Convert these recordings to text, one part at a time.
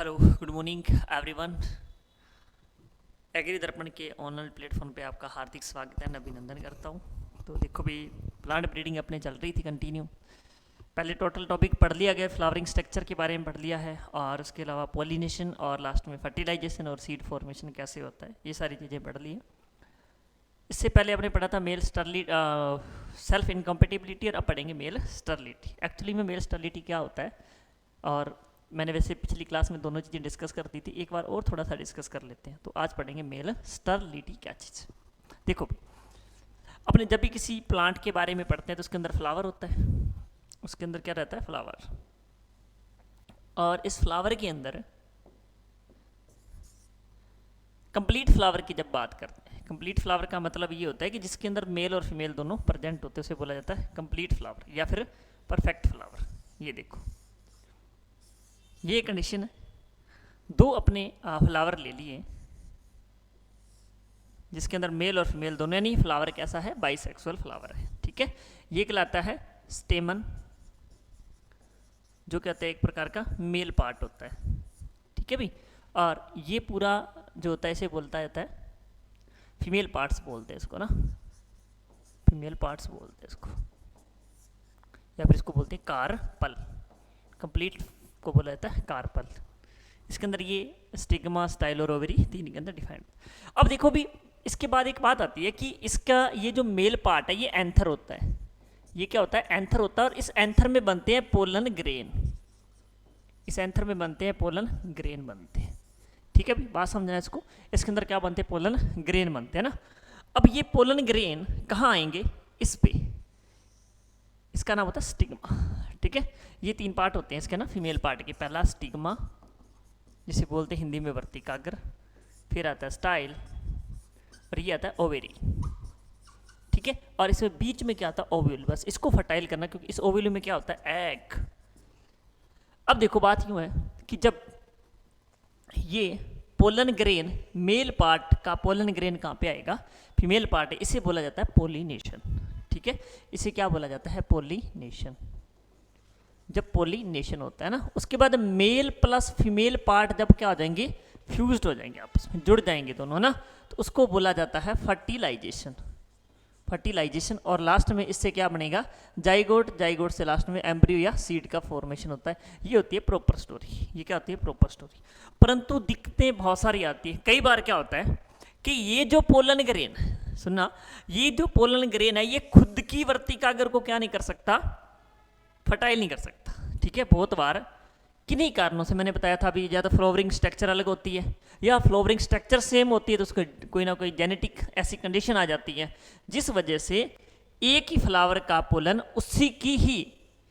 Hello good morning everyone. Agri Darpan के online platform पे आपका हार्दिक स्वागत है, अभिनंदन करता हूँ। तो देखो भी प्लांट ब्रीडिंग अपने चल रही थी कंटिन्यू। पहले टोटल टॉपिक पढ़ लिया गया, फ्लावरिंग स्ट्रक्चर के बारे में पढ़ लिया है, और उसके अलावा पॉलिनेशन और लास्ट में फर्टिलाइजेशन और सीड फॉर्मेशन कैसे होता है, ये सारी चीज़ें पढ़ ली हैं। इससे पहले हमने पढ़ा था मेल स्टरलिटी, सेल्फ इनकम्पेटिबिलिटी, और अब पढ़ेंगे मेल स्टरलिटी। एक्चुअली में मेल स्टरलिटी क्या होता है, और मैंने वैसे पिछली क्लास में दोनों चीज़ें डिस्कस कर दी थी, एक बार और थोड़ा सा डिस्कस कर लेते हैं। तो आज पढ़ेंगे मेल स्टरलिटी क्या चीज़। देखो अपने जब भी किसी प्लांट के बारे में पढ़ते हैं तो उसके अंदर फ्लावर होता है, उसके अंदर क्या रहता है, फ्लावर। और इस फ्लावर के अंदर कंप्लीट फ्लावर की जब बात करते हैं, कंप्लीट फ्लावर का मतलब ये होता है कि जिसके अंदर मेल और फीमेल दोनों प्रेजेंट होते हैं, उसे बोला जाता है कंप्लीट फ्लावर या फिर परफेक्ट फ्लावर। ये देखो ये कंडीशन है, दो अपने फ्लावर ले लिए जिसके अंदर मेल और फीमेल दोनों, यानी फ्लावर कैसा है, बाइसेक्सुअल फ्लावर है। ठीक है, ये कहलाता है स्टेमन, जो कहते हैं एक प्रकार का मेल पार्ट होता है। ठीक है भाई, और ये पूरा जो होता है इसे बोलता जाता है फीमेल पार्ट्स बोलते हैं इसको ना, फीमेल पार्ट्स बोलते हैं इसको, या फिर इसको बोलते हैं कार्पल। कंप्लीट को बोला जाता है कार्पल। इसके अंदर ये स्टिग्मा, स्टाइल और ओवरी तीन के अंदर डिफाइंड। अब देखो भी इसके बाद एक बात आती है कि इसका ये जो मेल पार्ट है ये एंथर होता है। ये क्या होता है, एंथर होता है, और इस एंथर में बनते हैं पोलन ग्रेन। इस एंथर में बनते हैं पोलन ग्रेन बनते हैं। ठीक है, बात समझना इसको। इसके अंदर क्या बनते हैं, पोलन ग्रेन बनते हैं ना। अब ये पोलन ग्रेन कहाँ आएंगे, इस पे, इसका नाम होता है स्टिग्मा। ठीक है, ये तीन पार्ट होते हैं इसके ना, फीमेल पार्ट के। पहला स्टिग्मा जिसे बोलते हैं हिंदी में वर्तिकाग्र, फिर आता है स्टाइल, और ये आता है ओवेरी। ठीक है, और इसमें बीच में क्या आता है, ओव्यूल। बस इसको फर्टाइल करना, क्योंकि इस ओव्यूल में क्या होता है, एग। अब देखो बात यूं है कि जब ये पोलन ग्रेन, मेल पार्ट का पोलन ग्रेन कहाँ पे आएगा, फीमेल पार्ट है, इसे बोला जाता है पोलिनेशन। ठीक है, इसे क्या बोला जाता है, पोलिनेशन। जब पोलिनेशन होता है ना, उसके बाद मेल प्लस फीमेल पार्ट जब क्या हो जाएंगे, फ्यूज्ड हो जाएंगे, आपस में जुड़ जाएंगे दोनों ना, तो उसको बोला जाता है फर्टिलाइजेशन। फर्टिलाइजेशन, और लास्ट में इससे क्या बनेगा, जाइगोट। जाइगोट से लास्ट में एम्ब्रियो या सीड का फॉर्मेशन होता है। ये होती है प्रॉपर स्टोरी। ये क्या होती है, प्रॉपर स्टोरी। परंतु दिक्कतें बहुत सारी आती है। कई बार क्या होता है कि ये जो पोलन ग्रेन, सुनना, ये जो पोलन ग्रेन है ये खुद की वर्तिकाग्र को क्या नहीं कर सकता, फर्टाइल नहीं कर सकता। ठीक है, बहुत बार किन्हीं कारणों से, मैंने बताया था अभी, या तो फ्लावरिंग स्ट्रक्चर अलग होती है या फ्लावरिंग स्ट्रक्चर सेम होती है, तो उसको कोई ना कोई जेनेटिक ऐसी कंडीशन आ जाती है जिस वजह से एक ही फ्लावर का पोलन उसी की ही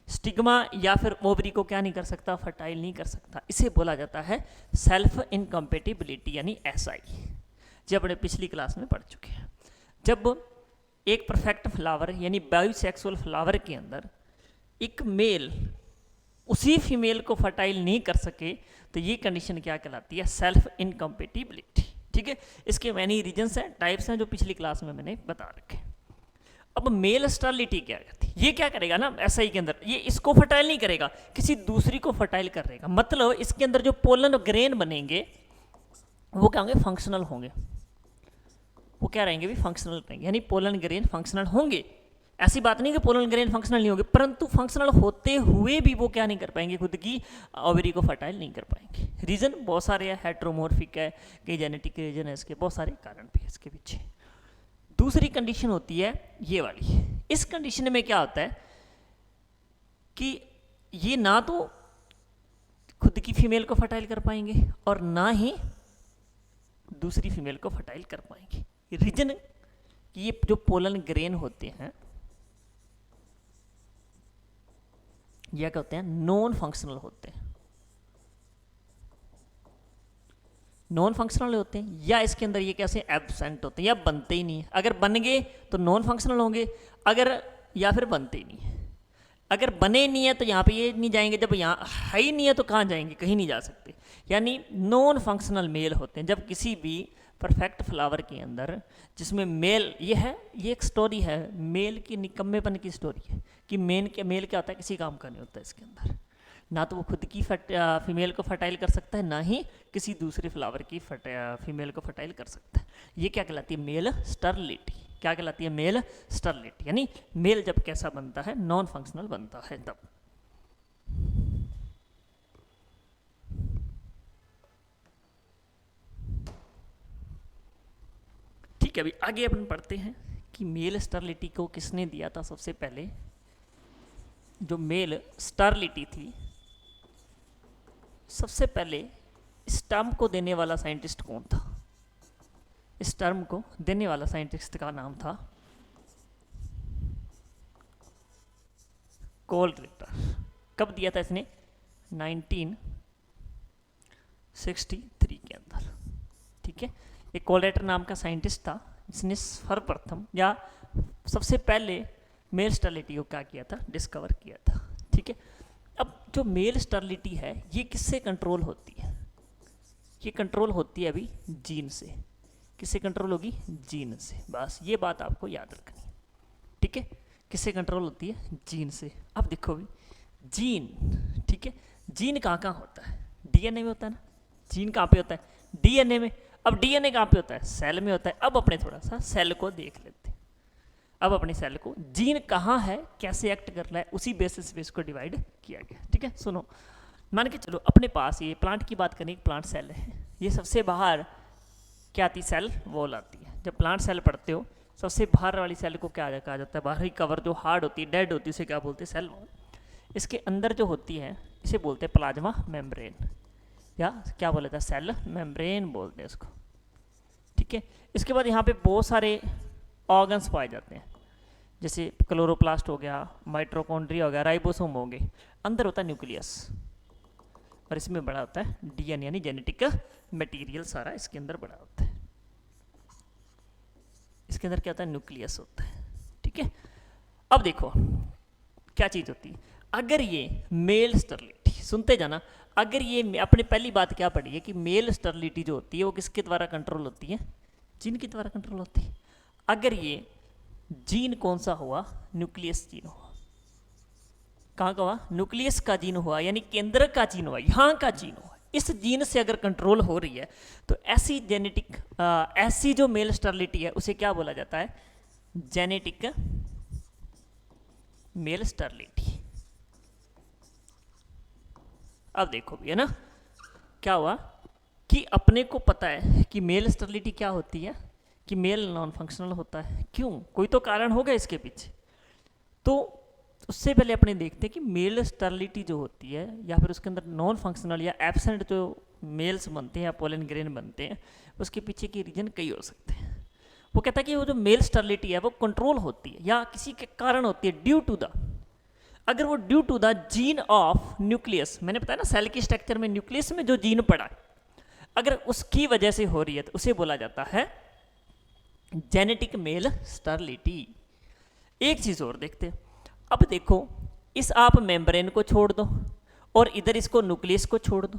स्टिग्मा या फिर ओवरी को क्या नहीं कर सकता, फर्टाइल नहीं कर सकता। इसे बोला जाता है सेल्फ इनकम्पेटिबिलिटी, यानी SI, जो अपने पिछली क्लास में पढ़ चुके हैं। जब एक परफेक्ट फ्लावर यानी बाइसेक्सुअल फ्लावर के अंदर एक मेल उसी फीमेल को फर्टाइल नहीं कर सके, तो ये कंडीशन क्या कहलाती है, सेल्फ इनकम्पेटिबिलिटी। ठीक है, इसके मैनी रीजंस हैं, टाइप्स हैं, जो पिछली क्लास में मैंने बता रखे। अब मेल स्टरलिटी क्या कहती है, ये क्या करेगा ना SI के अंदर, ये इसको फर्टाइल नहीं करेगा, किसी दूसरी को फर्टाइल करेगा। मतलब इसके अंदर जो पोलन ग्रेन बनेंगे वो क्या होंगे, फंक्शनल होंगे। वो क्या रहेंगे भी, फंक्शनल रहेंगे, यानी पोलन ग्रेन फंक्शनल होंगे। ऐसी बात नहीं कि पोलन ग्रेन फंक्शनल नहीं होंगे, परंतु फंक्शनल होते हुए भी वो क्या नहीं कर पाएंगे, खुद की ओवरी को फर्टाइल नहीं कर पाएंगे। रीजन बहुत सारे हैं, हेट्रोमॉर्फिक है, कई जेनेटिक रीजन है, इसके बहुत सारे कारण भी है इसके पीछे। दूसरी कंडीशन होती है ये वाली। इस कंडीशन में क्या होता है कि ये ना तो खुद की फीमेल को फर्टाइल कर पाएंगे और ना ही दूसरी फीमेल को फर्टाइल कर पाएंगे। रीजन कि ये जो पोलन ग्रेन होते हैं यह क्या होते हैं, नॉन फंक्शनल होते हैं। नॉन फंक्शनल होते हैं, या इसके अंदर ये कैसे एब्सेंट होते हैं, या बनते ही नहीं है। अगर बन गए तो नॉन फंक्शनल होंगे, अगर या फिर बनते ही नहीं है। अगर बने नहीं है तो यहाँ पे ये नहीं जाएंगे, जब यहाँ है ही नहीं है तो कहाँ जाएंगे, कहीं नहीं जा सकते। यानी नॉन फंक्शनल मेल होते हैं। जब किसी भी परफेक्ट फ्लावर के अंदर जिसमें मेल, ये है, ये एक स्टोरी है मेल की निकम्मेपन की स्टोरी है कि मेल क्या होता है, किसी काम का नहीं होता इसके अंदर। ना तो वो खुद की फीमेल को फर्टाइल कर सकता है, ना ही किसी दूसरे फ्लावर की फीमेल को फर्टाइल कर सकता है। ये क्या कहलाती है? Mail sterility. क्या कहलाती है? मेल स्टरलिटी। यानी मेल जब कैसा बनता है? नॉन फंक्शनल बनता है तब। ठीक है, अभी आगे अपन पढ़ते हैं कि मेल स्टरलिटी को किसने दिया था सबसे पहले। जो मेल स्टरलिटी थी, सबसे पहले इस टर्म को देने वाला साइंटिस्ट कौन था? इस टर्म को देने वाला साइंटिस्ट का नाम था कोलरिटर। कब दिया था इसने? 1963 के अंदर। ठीक है, एक कोलरिटर नाम का साइंटिस्ट था जिसने सर्वप्रथम या सबसे पहले मेल स्टरलिटी को क्या किया था? डिस्कवर किया था। ठीक है, अब जो मेल स्टरलिटी है ये किससे कंट्रोल होती है? ये कंट्रोल होती है अभी जीन से। किससे कंट्रोल होगी? जीन से। बस ये बात आपको याद रखनी है। ठीक है, किससे कंट्रोल होती है? जीन से। अब देखो भी जीन, ठीक है, जीन कहाँ कहाँ होता है? डीएनए में होता है ना। जीन कहाँ पे होता है? डीएनए में। अब डीएनए कहाँ पे होता है? सेल में होता है। अब अपने थोड़ा सा सेल को देख लेते हैं। अब अपने सेल को जीन कहाँ है, कैसे एक्ट कर रहा है, उसी बेसिस पे इसको डिवाइड किया गया। ठीक है, सुनो, मान के चलो अपने पास ये प्लांट की बात करें, प्लांट सेल है। ये सबसे बाहर क्या आती? सेल वॉल आती है। जब प्लांट सेल पढ़ते हो, सबसे बाहर वाली सेल को क्या कहा जाता है? बाहरी कवर जो हार्ड होती है, डेड होती है, उसे क्या बोलते हैं? Cell wall. इसके अंदर जो होती है इसे बोलते हैं प्लाज्मा मेम्ब्रेन, या क्या बोला जाता है? सेल मेम्ब्रेन बोलते हैं इसको। ठीक है, इसके बाद यहाँ पे बहुत सारे ऑर्गन्स पाए जाते हैं, जैसे क्लोरोप्लास्ट हो गया, माइटोकॉन्ड्रिया हो गया, राइबोसोम हो गए। अंदर होता है न्यूक्लियस, और इसमें बड़ा होता है डीएनए यानी जेनेटिक मटेरियल, सारा इसके अंदर बड़ा होता है। इसके अंदर क्या होता है? न्यूक्लियस होता है। ठीक है, अब देखो क्या चीज होती है। अगर ये मेल स्टरलिटी, सुनते जाना, अगर ये अपने पहली बात क्या पढ़ी है कि मेल स्टरलिटी जो होती है वो किसके द्वारा कंट्रोल होती है? जीन के द्वारा कंट्रोल होती है। अगर ये जीन कौन सा हुआ? न्यूक्लियस जीन हुआ। कहाँ का हुआ? न्यूक्लियस का जीन हुआ, यानी केंद्र का जीन हुआ, यहाँ का जीन हुआ। इस जीन से अगर कंट्रोल हो रही है तो ऐसी जेनेटिक ऐसी जो मेल स्टरलिटी है उसे क्या बोला जाता है? Genetic male sterility. अब देखो भी, है ना, क्या हुआ कि अपने को पता है कि मेल स्टरलिटी क्या होती है, कि मेल नॉन फंक्शनल होता है। क्यों? कोई तो कारण होगा इसके पीछे। तो उससे पहले अपने देखते हैं कि मेल स्टरलिटी जो होती है, या फिर उसके अंदर नॉन फंक्शनल या एब्सेंट जो मेल्स बनते हैं या पोलन ग्रेन बनते हैं, उसके पीछे के रीजन कई हो सकते हैं। वो कहता है कि वो जो मेल स्टरलिटी है वो कंट्रोल होती है या किसी के कारण होती है, ड्यू टू द, अगर वो due to the gene of nucleus, मैंने बताया ना सेल की स्ट्रक्चर में न्यूक्लियस में जो जीन पड़ा है, अगर उसकी वजह से हो रही है तो उसे बोला जाता है जेनेटिक मेल स्टरलिटी। एक चीज और देखते हैं। अब देखो, इस आप मेम्ब्रेन को छोड़ दो और इधर इसको न्यूक्लियस को छोड़ दो।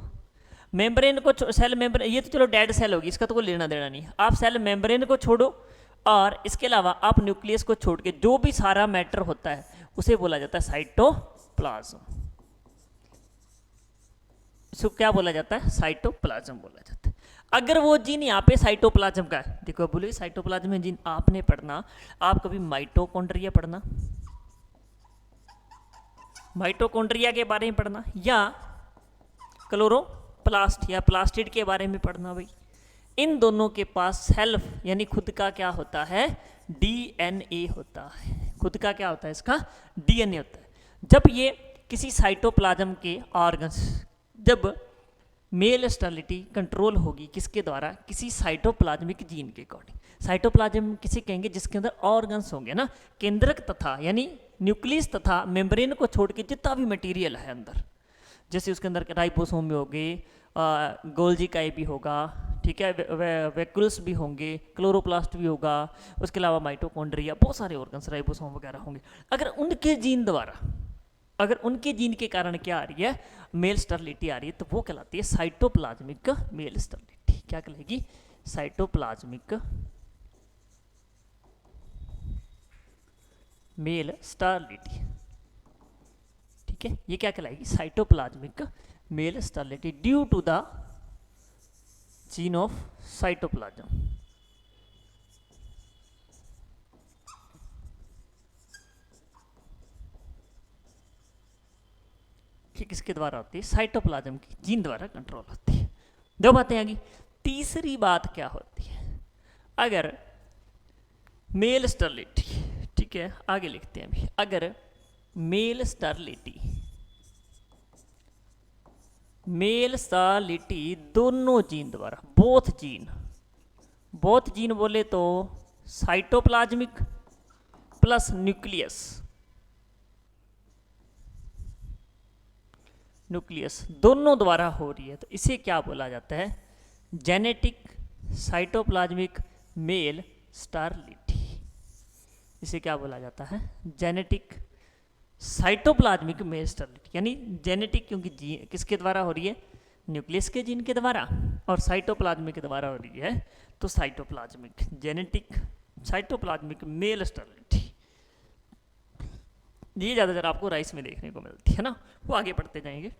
मेम्ब्रेन को सेल मेम्ब्रेन, ये तो चलो डेड सेल होगी, इसका तो कोई लेना देना नहीं। आप सेल मेम्ब्रेन को छोड़ो और इसके अलावा आप न्यूक्लियस को छोड़ के जो भी सारा मैटर होता है उसे बोला जाता है साइटोप्लाज्म। इसको क्या बोला जाता है? साइटोप्लाज्म बोला जाता है। अगर वो जीन यहाँ पे साइटोप्लाज्म का है, देखो बोले साइटोप्लाज्म में जीन आपने पढ़ना, आप कभी माइटोकॉन्ड्रिया पढ़ना, माइटोकॉन्ड्रिया के बारे में पढ़ना, या क्लोरोप्लास्ट या प्लास्टिड के बारे में पढ़ना। भाई इन दोनों के पास सेल्फ यानी खुद का क्या होता है? डीएनए होता है। खुद का क्या होता है? इसका डीएनए होता है। जब ये किसी साइटोप्लाज्म के ऑर्गन्स, जब मेल स्टरलिटी कंट्रोल होगी किसके द्वारा? किसी साइटोप्लाज्मिक जीन के अकॉर्डिंग। साइटोप्लाज्म किसे कहेंगे? जिसके अंदर ऑर्गन्स होंगे ना, केंद्रक तथा यानी न्यूक्लियस तथा मेम्ब्रेन को छोड़ के जितना भी मटेरियल है अंदर, जैसे उसके अंदर राइबोसोम भी होंगे, गोल्जी काई भी होगा, ठीक है, वैक्यूल्स भी होंगे, क्लोरोप्लास्ट भी होगा, उसके अलावा माइटोकॉन्ड्रिया, बहुत सारे ऑर्गन्स राइबोसोम वगैरह होंगे। अगर उनके जीन द्वारा, अगर उनके जीन के कारण क्या आ रही है? मेल स्टरलिटी आ रही है, तो वो कहलाती है साइटोप्लाज्मिक मेल स्टरलिटी। क्या कहलाएगी? Cytoplasmic male sterility. ठीक ठीक है, ये क्या कहलाएगी, cytoplasmic male sterility due to the gene of cytoplasm. ये किसके द्वारा होती है, साइटोप्लाज्म की जीन द्वारा कंट्रोल होती है। दो बातें आ गई। तीसरी बात क्या होती है, अगर मेल स्टेरिलिटी, ठीक है आगे लिखते हैं अभी, अगर मेल स्टेरिलिटी दोनों जीन द्वारा, बोथ जीन बोले तो साइटोप्लाज्मिक प्लस न्यूक्लियस दोनों द्वारा हो रही है, तो इसे क्या बोला जाता है, जेनेटिक साइटोप्लाज्मिक मेल स्टेरिलिटी। इसे क्या बोला जाता है, जेनेटिक साइटोप्लाज्मिक मेल स्टेरिलिटी। यानी जेनेटिक क्योंकि जीन किसके द्वारा हो रही है, न्यूक्लियस के जीन के द्वारा, और साइटोप्लाज्मिक के द्वारा हो रही है, तो cytoplasmic, genetic cytoplasmic male sterility. ये ज़्यादातर आपको राइस में देखने को मिलती है ना, वो आगे पढ़ते जाएंगे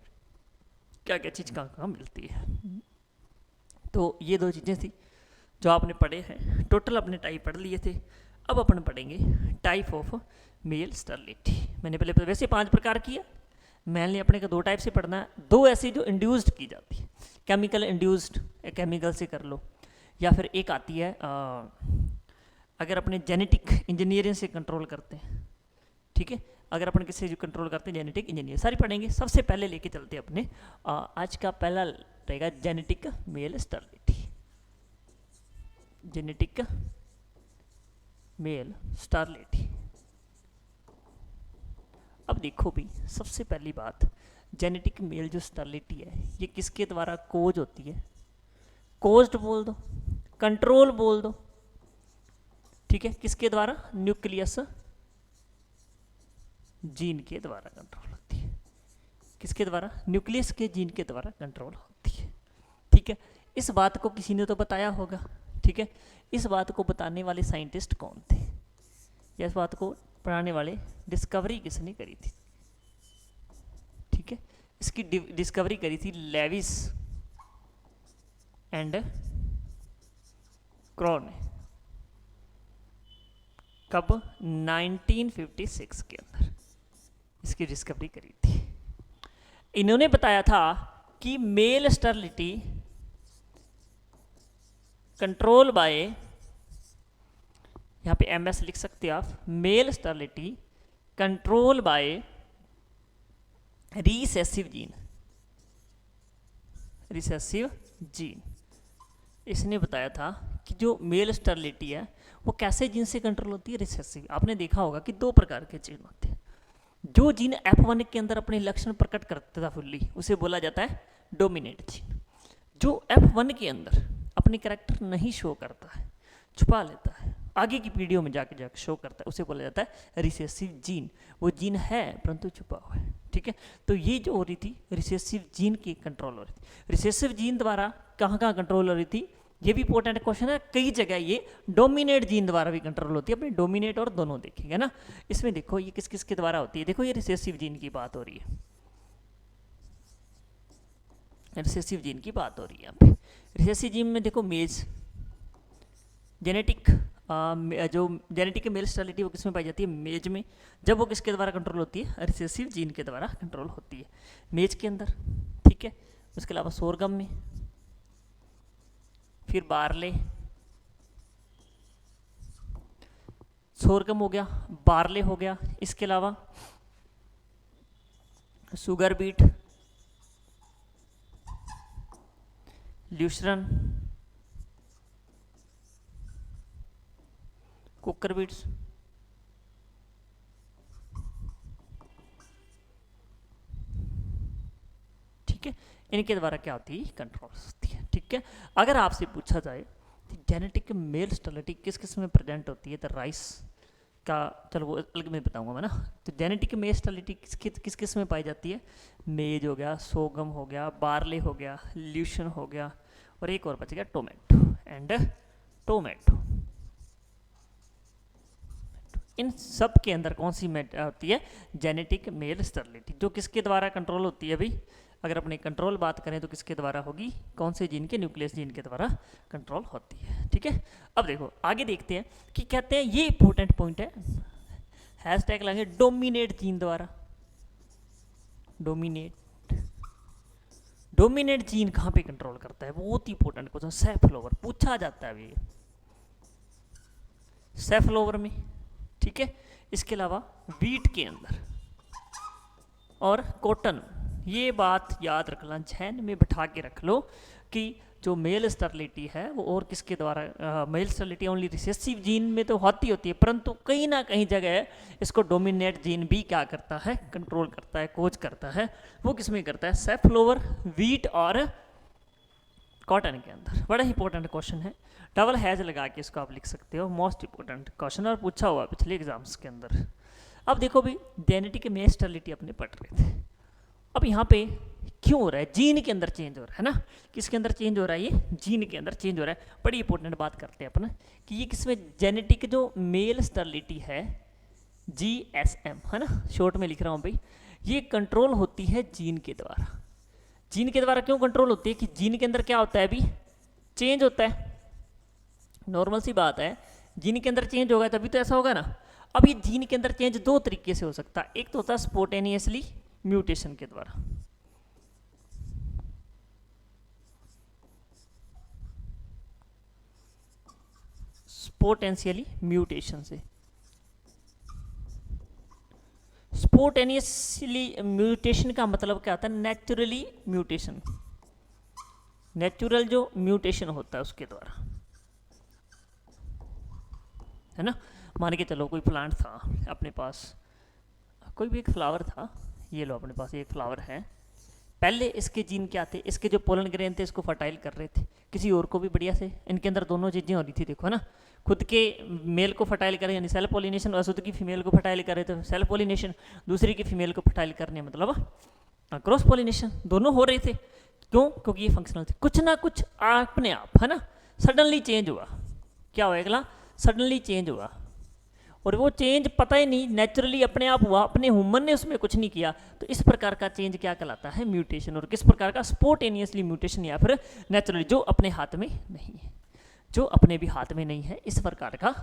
क्या क्या चीज़ कहाँ कहाँ मिलती है। तो ये दो चीज़ें थी जो आपने पढ़े हैं, टोटल अपने टाइप पढ़ लिए थे। अब अपन पढ़ेंगे टाइप ऑफ मेल स्टेरिलिटी। मैंने पहले वैसे 5 प्रकार किया, मैंने अपने को 2 टाइप से पढ़ना है। 2 ऐसी जो इंड्यूस्ड की जाती है, केमिकल इंड्यूस्ड, केमिकल से कर लो, या फिर एक आती है अगर अपने जेनेटिक इंजीनियरिंग से कंट्रोल करते हैं, ठीक है, अगर अपन किसी जो कंट्रोल करते हैं जेनेटिक इंजीनियर, सारी पढ़ेंगे। सबसे पहले लेके चलते हैं अपने आज का पहला रहेगा genetic male sterility. Genetic mail sterility. अब देखो भी, सबसे पहली बात, जेनेटिक मेल जो स्टेरिलिटी है ये किसके द्वारा कोज होती है, कोज्ड बोल दो, कंट्रोल बोल दो, ठीक है, किसके द्वारा, न्यूक्लियस जीन के द्वारा कंट्रोल होती है। किसके द्वारा, न्यूक्लियस के जीन के द्वारा कंट्रोल होती है, ठीक है। इस बात को किसी ने तो बताया होगा, ठीक है। इस बात को बताने वाले साइंटिस्ट कौन थे, या इस बात को पढ़ाने वाले डिस्कवरी किसने करी थी, ठीक है। इसकी डिस्कवरी करी थी लेविस एंड क्रो ने। कब, 1956 के अंदर इसकी डिस्कवरी करी थी। इन्होंने बताया था कि मेल स्टेरिलिटी कंट्रोल बाय, यहां पे एमएस लिख सकते हैं आप, male sterility control by recessive gene, recessive gene. इसने बताया था कि जो मेल स्टेरिलिटी है वो कैसे जीन से कंट्रोल होती है, रिसेसिव। आपने देखा होगा कि 2 प्रकार के जीन होते हैं। जो जीन F1 के अंदर अपने लक्षण प्रकट करता था फुल्ली, उसे बोला जाता है डोमिनेट जीन। जो F1 के अंदर अपने कैरेक्टर नहीं शो करता है, छुपा लेता है, आगे की पीढ़ियों में जाके शो करता है, उसे बोला जाता है रिसेसिव जीन। वो जीन है परंतु छुपा हुआ है, ठीक है। तो ये जो हो रही थी रिसेसिव जीन की कंट्रोल हो रही थी। रिसेसिव जीन द्वारा कहाँ कहाँ कंट्रोल हो रही थी, ये भी इंपॉर्टेंट क्वेश्चन है। कई जगह ये डोमिनेट जीन द्वारा भी कंट्रोल होती है, अपने डोमिनेट और दोनों देखेंगे ना। इसमें देखो ये किस किस के द्वारा होती है, देखो ये रिसेसिव जीन की बात हो रही है, रिसेसिव जीन की बात हो रही है यहाँ पे। रिसेसिव जीन में देखो मेज जेनेटिक जो जेनेटिक मेल स्टेरिलिटी वो किस में पाई जाती है, मेज में। जब वो किसके द्वारा कंट्रोल होती है, रिसेसिव जीन के द्वारा कंट्रोल होती है, मेज के अंदर, ठीक है। उसके अलावा सोरगम में, फिर बार्ले, सोरगम हो गया, बार्ले हो गया, इसके अलावा सुगर बीट, ल्यूसरन, कुकर बीट्स, ठीक है। इनके द्वारा क्या होती है, कंट्रोल होती है, ठीक है। अगर आपसे पूछा जाए कि जेनेटिक मेल स्टेरिलिटी किस किस में प्रेजेंट होती है, तो राइस का, चलो वो अलग में बताऊंगा मैं ना। तो जेनेटिक मेल स्टेरिलिटी किस किस में पाई जाती है, मेज हो गया, सोगम हो गया, बार्ले हो गया, ल्यूशन हो गया, और एक और बच गया टोमेटो एंड टोमेटो। इन सब के अंदर कौन सी होती है, जेनेटिक मेल स्टेरिलिटी, जो किसके द्वारा कंट्रोल होती है भाई, अगर अपने कंट्रोल बात करें तो किसके द्वारा होगी, कौन से जीन के, न्यूक्लियस जीन के द्वारा कंट्रोल होती है। ठीक है, अब देखो आगे देखते हैं कि कहते हैं, ये इंपॉर्टेंट पॉइंट है, हैशटैग लगाएंगे डोमिनेट जीन द्वारा। डोमिनेट जीन कहाँ पे कंट्रोल करता है, बहुत ही इंपॉर्टेंट क्वेश्चन, सेफलोवर पूछा जाता है अभी, सेफलोवर में। ठीक है, इसके अलावा वीट के अंदर और कॉटन, ये बात याद रखना, जहन में बिठा के रख लो कि जो मेल स्टेरिलिटी है वो और किसके द्वारा, male sterility only recessive gene में तो होती है, परंतु कहीं ना कहीं जगह इसको डोमिनेट जीन भी क्या करता है, कंट्रोल करता है, कोच करता है। वो किस में करता है, सेफलोवर, वीट और कॉटन के अंदर। बड़ा इंपॉर्टेंट क्वेश्चन है, डबल हैज लगा के इसको आप लिख सकते हो, मोस्ट इंपॉर्टेंट क्वेश्चन, और पूछा हुआ पिछले एग्जाम्स के अंदर। अब देखो भाई, जेनेटिक मेल स्टेरिलिटी अपने पढ़ रहे थे, अब यहाँ पे क्यों हो रहा है, जीन के अंदर चेंज हो रहा है ना, किसके अंदर चेंज हो रहा है, ये जीन के अंदर चेंज हो रहा है। बड़ी इंपॉर्टेंट बात करते हैं अपन कि ये किसमें, जेनेटिक जो मेल स्टेरिलिटी है, GSM है ना, शॉर्ट में लिख रहा हूँ भाई, ये कंट्रोल होती है जीन के द्वारा। जीन के द्वारा क्यों कंट्रोल होती है, कि जीन के अंदर क्या होता है, अभी चेंज होता है, नॉर्मल सी बात है, जीन के अंदर चेंज होगा तभी तो ऐसा होगा ना। अब ये जीन के अंदर चेंज दो तरीके से हो सकता है, एक तो होता है स्पोटेनियसली म्यूटेशन के द्वारा, स्पोटेंशियली म्यूटेशन से। स्पोटेनियसली म्यूटेशन का मतलब क्या होता है, नेचुरली म्यूटेशन, नेचुरल जो म्यूटेशन होता है उसके द्वारा, है ना। मान के चलो कोई प्लांट था अपने पास, कोई भी एक फ्लावर था, ये लो अपने पास एक फ्लावर है, पहले इसके जीन क्या थे, इसके जो पोलन ग्रेन थे इसको फर्टाइल कर रहे थे, किसी और को भी बढ़िया से, इनके अंदर दोनों चीज़ें हो रही थी, देखो ना, खुद के मेल को फर्टाइल करें यानी सेल्फ पॉलिनेशन, और खुद की फीमेल को फर्टाइल करे तो सेल्फ पॉलिनेशन, दूसरी की फीमेल को फर्टाइल करने मतलब क्रॉस पॉलिनेशन, दोनों हो रहे थे। क्यों, क्योंकि ये फंक्शनल थे, कुछ ना कुछ अपने आप, है ना, सडनली चेंज हुआ, क्या हुआ, अगला सडनली चेंज हुआ, और वो चेंज पता ही नहीं, नेचुरली अपने आप हुआ, अपने ह्यूमन ने उसमें कुछ नहीं किया, तो इस प्रकार का चेंज क्या कहलाता है, म्यूटेशन। और किस प्रकार का, स्पोटेनियसली म्यूटेशन या फिर नेचुरली, जो अपने हाथ में नहीं है, जो अपने भी हाथ में नहीं है, इस प्रकार का,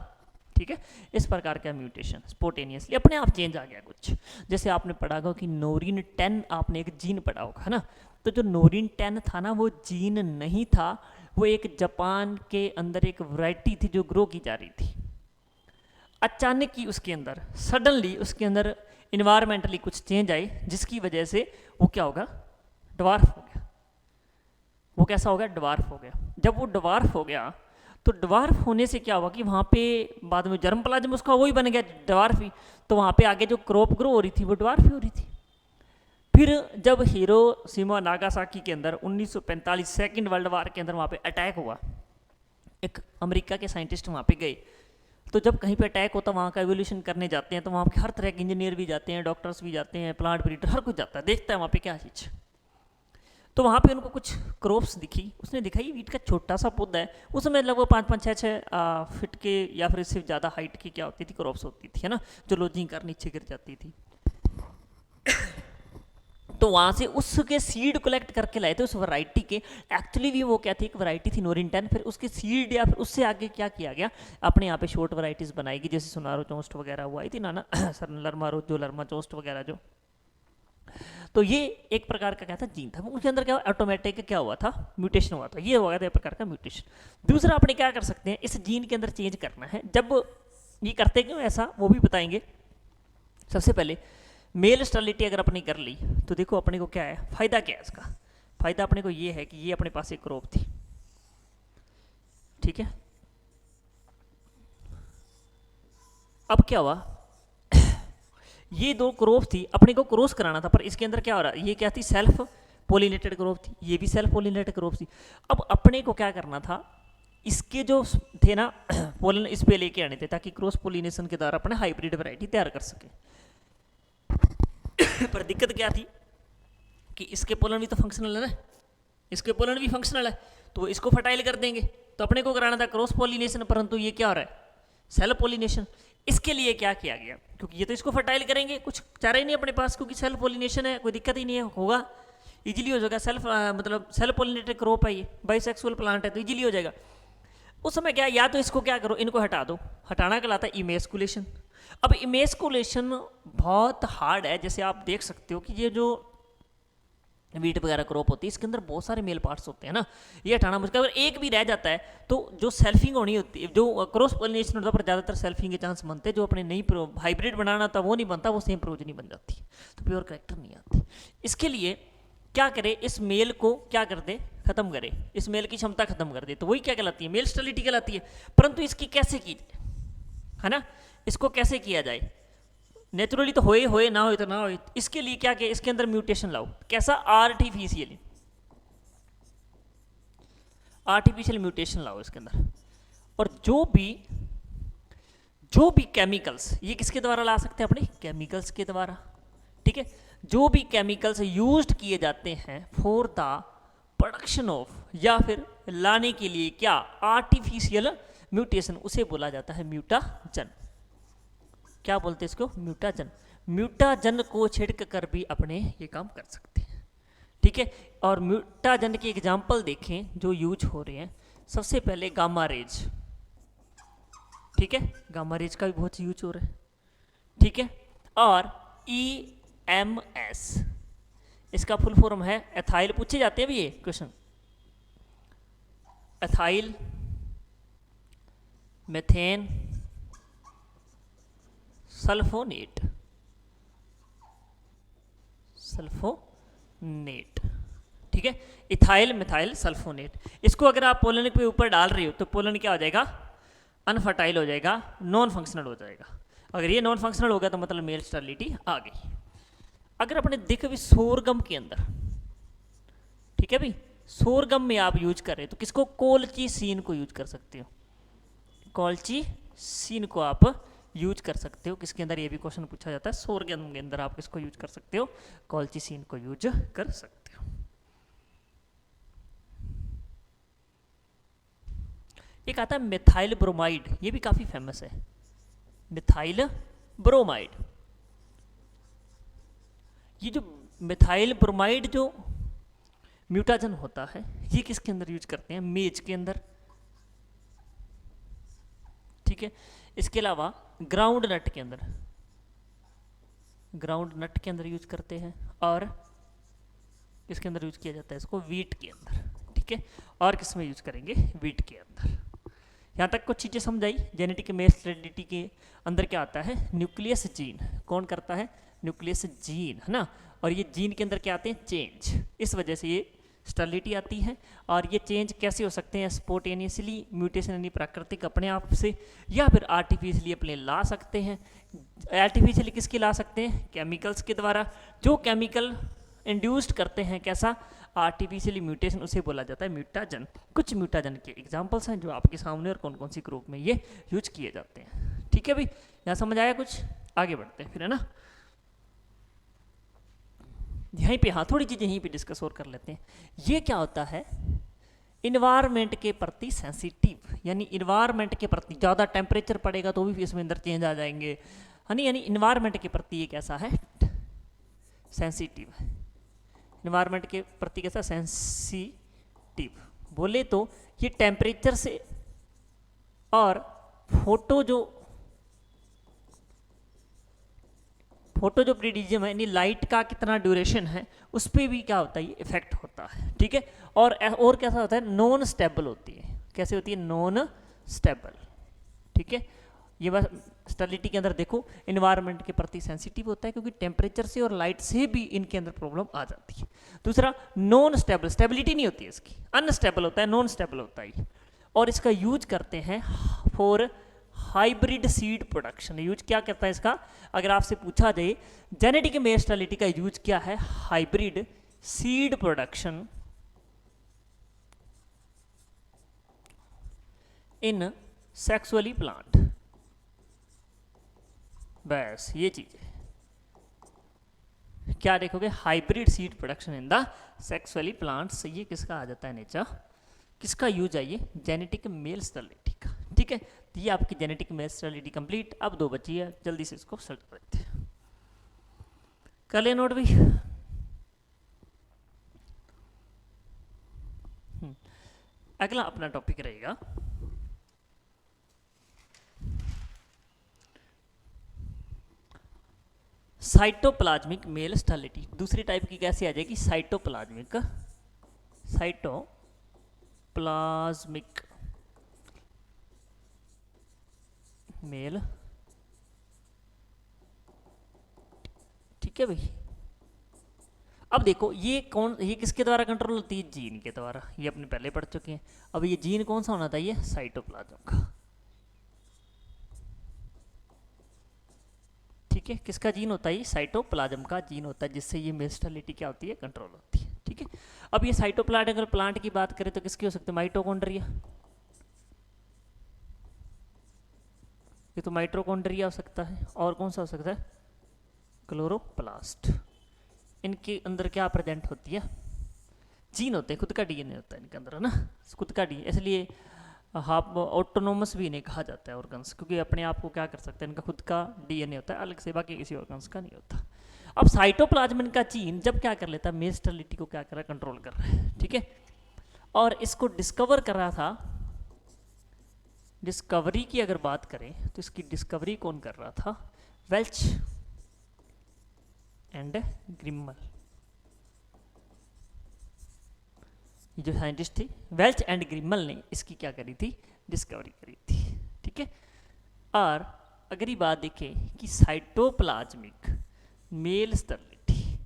ठीक है, इस प्रकार का म्यूटेशन, स्पोटेनियसली अपने आप चेंज आ गया कुछ। जैसे आपने पढ़ा होगा कि नोरिन 10, आपने एक जीन पढ़ा होगा, है ना, तो जो नोरिन 10 था ना, वो जीन नहीं था, वो एक जापान के अंदर एक वैरायटी थी जो ग्रो की जा रही थी। अचानक ही उसके अंदर सडनली उसके अंदर इन्वायरमेंटली कुछ चेंज आए, जिसकी वजह से वो क्या होगा, डवार्फ हो गया। वो कैसा हो गया, डवार्फ हो गया। जब वो डवार्फ हो गया तो डवार्फ होने से क्या हुआ कि वहाँ पे बाद में जर्म प्लाज्म उसका वही बन गया, डवार्फ ही, तो वहाँ पे आगे जो क्रॉप ग्रो हो रही थी वो डवार्फ ही हो रही थी। फिर जब हिरोशिमा नागासाकी के अंदर 1945 सेकेंड वर्ल्ड वार के अंदर वहाँ पे अटैक हुआ, एक अमेरिका के साइंटिस्ट वहाँ पे गए, तो जब कहीं पे अटैक होता है वहाँ का एवोल्यूशन करने जाते हैं, तो वहाँ पे हर तरह के इंजीनियर भी जाते हैं, डॉक्टर्स भी जाते हैं, प्लांट ब्रीडर हर कुछ जाता है, देखता है वहाँ पे क्या चीज़। तो वहाँ पे उनको कुछ क्रॉप्स दिखी, उसने दिखाई वीट का छोटा सा पौधा है, उसमें लगभग 5-5-6 फीट के या फिर इससे ज़्यादा हाइट की क्या होती थी, क्रॉप्स होती थी, है ना, जो लोजिंग कर नीचे गिर जाती थी। तो वहाँ से उसके सीड कलेक्ट करके लाए थे उस वैरायटी के, एक्चुअली भी वो क्या थी, एक वैरायटी थी नोरिन 10, फिर उसके सीड या फिर उससे आगे क्या किया गया, अपने यहाँ पे शॉर्ट वैरायटीज़ बनाएगी, जैसे सोनारो चोस्ट वगैरह हुआ थी ना सर लर्मा रोजो लर्मा चोस्ट वगैरह जो। तो ये एक प्रकार का क्या था, जीन था, उसके अंदर क्या ऑटोमेटिक क्या हुआ था, म्यूटेशन हुआ था, ये हुआ था एक प्रकार का म्यूटेशन। दूसरा अपने क्या कर सकते हैं, इस जीन के अंदर चेंज करना है, जब ये करते क्यों ऐसा वो भी बताएंगे। सबसे पहले मेल स्टेरिलिटी अगर अपनी कर ली तो देखो अपने को क्या है, फायदा क्या है इसका, फायदा अपने को ये है कि ये अपने पास एक क्रॉप थी, ठीक है। अब क्या हुआ, ये दो क्रॉप थी, अपने को क्रॉस कराना था, पर इसके अंदर क्या हो रहा है, ये क्या थी, सेल्फ पोलिनेटेड क्रॉप थी, ये भी सेल्फ पोलिनेटेड क्रॉप थी। अब अपने को क्या करना था, इसके जो थे ना पोलन इस पे लेके आने थे, ताकि क्रॉस पोलिनेशन के द्वारा अपने हाइब्रिड वैरायटी तैयार कर सके। पर दिक्कत क्या थी कि इसके पोलन भी तो फंक्शनल है ना, इसके पोलन भी फंक्शनल है, तो इसको फर्टाइल कर देंगे, तो अपने को कराना था क्रॉस पोलिनेशन, परंतु ये क्या हो रहा है, सेल्फ पोलिनेशन। इसके लिए क्या किया गया, क्योंकि ये तो इसको फर्टाइल करेंगे, कुछ चारा ही नहीं अपने पास, क्योंकि सेल्फ पोलिनेशन है, कोई दिक्कत ही नहीं है, होगा इजीली हो जाएगा। मतलब सेल्फ पोलिनेटेड क्रॉप है, ये बाइसेक्सुअल प्लांट है, तो इजीली हो जाएगा। उस समय क्या, या तो इसको क्या करो, इनको हटा दो, हटाना कहलाता है इमेस्कुलेशन। अब इमेस्कुलेशन बहुत हार्ड है, जैसे आप देख सकते हो कि ये जो वीट वगैरह क्रॉप होती है इसके अंदर बहुत सारे मेल पार्ट्स होते हैं ना, ये हटाना मुश्किल। अगर एक भी रह जाता है तो जो सेल्फिंग होनी होती है, जो क्रॉस पोलिनेशन होता है, पर ज़्यादातर सेल्फिंग के चांस बनते हैं। जो अपने नई हाइब्रिड बनाना था वो नहीं बनता, वो सेम प्रोजनी बन जाती है, तो प्योर कैरेक्टर नहीं आती। इसके लिए क्या करे, इस मेल को क्या कर दे, खत्म करे, इस मेल की क्षमता खत्म कर दे, तो वही क्या कहलाती है, मेल स्टेरिलिटी कहलाती है। परंतु इसकी कैसे की जाए, है ना, इसको कैसे किया जाए, नेचुरली तो होए ना होए तो ना होए, इसके लिए क्या किया, इसके अंदर म्यूटेशन लाओ। कैसा, आर्टिफिशियल म्यूटेशन लाओ इसके अंदर। और जो भी केमिकल्स, ये किसके द्वारा ला सकते हैं, अपने केमिकल्स के द्वारा, ठीक है। जो भी केमिकल्स यूज्ड किए जाते हैं फॉर द प्रोडक्शन ऑफ, या फिर लाने के लिए क्या, आर्टिफिशियल म्यूटेशन, उसे बोला जाता है म्यूटाजन। क्या बोलते हैं इसको, म्यूटाजन। म्यूटाजन को छिड़क कर भी अपने ये काम कर सकते हैं, ठीक है। और म्यूटाजन के एग्जाम्पल देखें जो यूज हो रहे हैं, सबसे पहले गामा रेज, ठीक है, गामा रेज का भी बहुत यूज हो रहा है, ठीक है। और EMS, इसका फुल फॉर्म है एथाइल, पूछे जाते हैं भी ये क्वेश्चन, एथाइल मेथेन सल्फोनेट, ठीक है, इथाइल मिथाइल सल्फोनेट। इसको अगर आप पोलन के ऊपर डाल रहे हो तो पोलन क्या हो जाएगा, अनफर्टाइल हो जाएगा, नॉन फंक्शनल हो जाएगा। अगर ये नॉन फंक्शनल हो गया तो मतलब मेल स्टेरिलिटी आ गई। अगर अपने देखे भी सोरगम के अंदर, ठीक है भाई, सोरगम में आप यूज कर रहे हो तो किसको, कोलचीसीन को यूज कर सकते हो, कोलचीसीन को आप यूज कर सकते हो। किसके अंदर, ये भी क्वेश्चन पूछा जाता है, सोरगम के अंदर आप किसको यूज कर सकते हो, कोलचीसीन को यूज कर सकते हो। एक आता है मिथाइल ब्रोमाइड, ये भी काफी फेमस है, मिथाइल ब्रोमाइड। ये जो मिथाइल ब्रोमाइड जो म्यूटाजन होता है, ये किसके अंदर यूज करते हैं, मेज के अंदर, ठीक है। इसके अलावा ग्राउंड नट के अंदर, यूज करते हैं। और किसके अंदर यूज किया जाता है इसको, वीट के अंदर, ठीक है। और किस में यूज करेंगे, वीट के अंदर। यहाँ तक कुछ चीज़ें समझाई। जेनेटिक मेल स्टेरिलिटी के अंदर क्या आता है, न्यूक्लियस जीन, कौन करता है, न्यूक्लियस जीन, है ना। और ये जीन के अंदर क्या आते हैं, चेंज, इस वजह से ये स्टेरिलिटी आती है। और ये चेंज कैसे हो सकते हैं, स्पोटेनियसली म्यूटेशन यानी प्राकृतिक अपने आप से, या फिर आर्टिफिशियली अपने ला सकते हैं। आर्टिफिशियली किसके ला सकते हैं, केमिकल्स के द्वारा। जो केमिकल इंड्यूस्ड करते हैं कैसा, आर्टिफिशियली म्यूटेशन, उसे बोला जाता है म्यूटाजन। कुछ म्यूटाजन के एग्जांपल्स हैं जो आपके सामने, और कौन कौन सी ग्रुप में ये यूज किए जाते हैं, ठीक है भाई। यहाँ समझ आया कुछ, आगे बढ़ते हैं फिर, है ना। यहीं पे हाँ, थोड़ी चीज़ें यहीं पे डिस्कस और कर लेते हैं। ये क्या होता है, इन्वायरमेंट के प्रति सेंसिटिव, यानी इन्वायरमेंट के प्रति ज़्यादा टेम्परेचर पड़ेगा तो भी इसमें अंदर चेंज आ जाएंगे, है ना। यानी इन्वायरमेंट के प्रति ये कैसा है, सेंसिटिव है। इन्वायरमेंट के प्रति कैसा, सेंसिटिव बोले तो ये टेम्परेचर से, और फोटो जो प्रीडिजियम है, यानी लाइट का कितना ड्यूरेशन है, उस पर भी क्या होता है, ये इफेक्ट होता है, ठीक है। और कैसा होता है, नॉन स्टेबल होती है। कैसे होती है, नॉन स्टेबल, ठीक है। ये बस स्टेरिलिटी के अंदर देखो, इन्वायरमेंट के प्रति सेंसिटिव होता है, क्योंकि टेम्परेचर से और लाइट से भी इनके अंदर प्रॉब्लम आ जाती है। दूसरा, नॉन स्टेबल, स्टेबिलिटी नहीं होती है इसकी, अनस्टेबल होता है, नॉन स्टेबल होता है। और इसका यूज करते हैं for hybrid seed production. Use क्या करता है इसका, अगर आपसे पूछा जाए जेनेटिक मेल स्टेरिलिटी का यूज क्या है, hybrid seed production in sexually plant. बस ये चीज है, क्या देखोगे, hybrid seed production in the sexually plants. ये किसका आ जाता है नेचर, किसका यूज है, ये जेनेटिक मेल स्टेरिलिटी का, ठीक। ठीक है, तो ये आपकी जेनेटिक मेल स्टेरिलिटी कंप्लीट। अब 2 बची है, जल्दी से इसको सॉल्व कर देते हैं। कर ले नोट भी। अगला अपना टॉपिक रहेगा साइटोप्लाज्मिक मेल स्टेरिलिटी। दूसरी टाइप की कैसे आ जाएगी? साइटोप्लाज्मिक मेल, ठीक है भाई। अब देखो ये किसके द्वारा कंट्रोल होती है? जीन के द्वारा। ये अपने पहले पढ़ चुके हैं। अब ये जीन कौन सा होना चाहिए? साइटोप्लाज्म का। ठीक है, किसका जीन होता है? साइटोप्लाज्म का जीन होता है, जिससे ये मेल स्टेरिलिटी क्या होती है? कंट्रोल होती है। ठीक है, अब ये साइटोप्लाज्म, अगर प्लांट की बात करें तो किसकी हो सकती है? माइटोकॉन्ड्रिया। ये तो माइटोकॉन्ड्रिया हो सकता है, और कौन सा हो सकता है? क्लोरोप्लास्ट। इनके अंदर क्या प्रेजेंट होती है? जीन होते हैं, खुद का डीएनए होता है इनके अंदर, है ना, खुद का डीएनए। इसलिए हाफ ऑटोनोमस भी इन्हें कहा जाता है ऑर्गन्स, क्योंकि अपने आप को क्या कर सकते हैं, इनका खुद का डीएनए होता है अलग से, बाकी किसी ऑर्गन्स का नहीं होता। अब साइटोप्लाज्म इनका जीन जब क्या कर लेता है? मेल स्टेरिलिटी को क्या कर रहा है? कंट्रोल कर रहा है। ठीक है, और इसको डिस्कवर कर रहा था, डिस्कवरी की अगर बात करें तो इसकी डिस्कवरी कौन कर रहा था? Welch and Grimal. ये जो साइंटिस्ट थे वेल्च एंड ग्रिमल ने इसकी क्या करी थी? डिस्कवरी करी थी। ठीक है, और अगली बात देखें कि साइटोप्लाज्मिक मेल स्टेरिलिटी